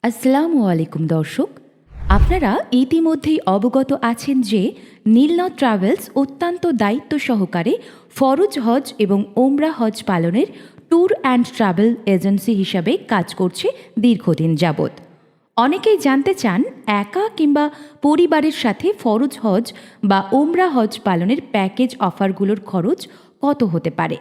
আসসালামু আলাইকুম দর্শক, আপনারা ইতিমধ্যেই অবগত আছেন যে নীলনদ ট্রাভেলস অত্যন্ত দায়িত্ব সহকারে ফরজ হজ এবং ওমরা হজ পালনের ট্যুর অ্যান্ড ট্রাভেল এজেন্সি হিসাবে কাজ করছে দীর্ঘদিন যাবৎ। অনেকেই জানতে চান একা কিংবা পরিবারের সাথে ফরজ হজ বা ওমরা হজ পালনের প্যাকেজ অফারগুলোর খরচ কত হতে পারে।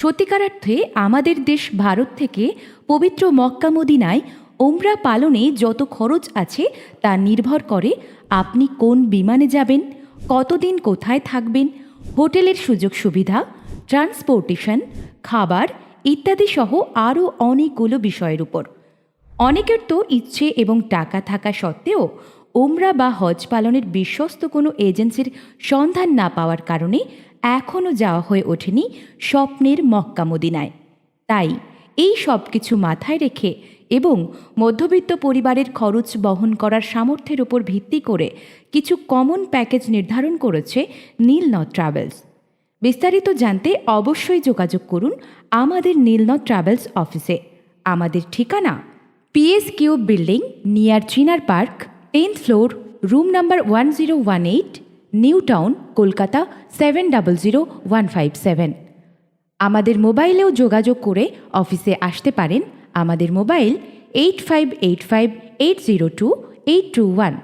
সত্যিকারার্থে আমাদের দেশ ভারত থেকে পবিত্র মক্কা মদিনায় ওমরা পালনে যত খরচ আছে তা নির্ভর করে আপনি কোন বিমানে যাবেন, কতদিন কোথায় থাকবেন, হোটেলের সুযোগ সুবিধা, ট্রান্সপোর্টেশন, খাবার ইত্যাদি সহ আরও অনেকগুলো বিষয়ের উপর। অনেকের তো ইচ্ছে এবং টাকা থাকা সত্ত্বেও ওমরা বা হজ পালনের বিশ্বস্ত কোনো এজেন্সির সন্ধান না পাওয়ার কারণে এখনও যাওয়া হয়ে ওঠেনি স্বপ্নের মক্কা মদিনায়। তাই এই সব কিছু মাথায় রেখে এবং মধ্যবিত্ত পরিবারের খরচ বহন করার সামর্থ্যের উপর ভিত্তি করে কিছু কমন প্যাকেজ নির্ধারণ করেছে নীলনদ ট্রাভেলস। বিস্তারিত জানতে অবশ্যই যোগাযোগ করুন আমাদের নীলনদ ট্রাভেলস অফিসে। আমাদের ঠিকানা PSQ building near Chinar park, 10th floor, room number 1018, New Town, Kolkata 700157। আমাদের মোবাইলেও যোগাযোগ করে অফিসে আসতে পারেন। আমাদের মোবাইল 8585802821।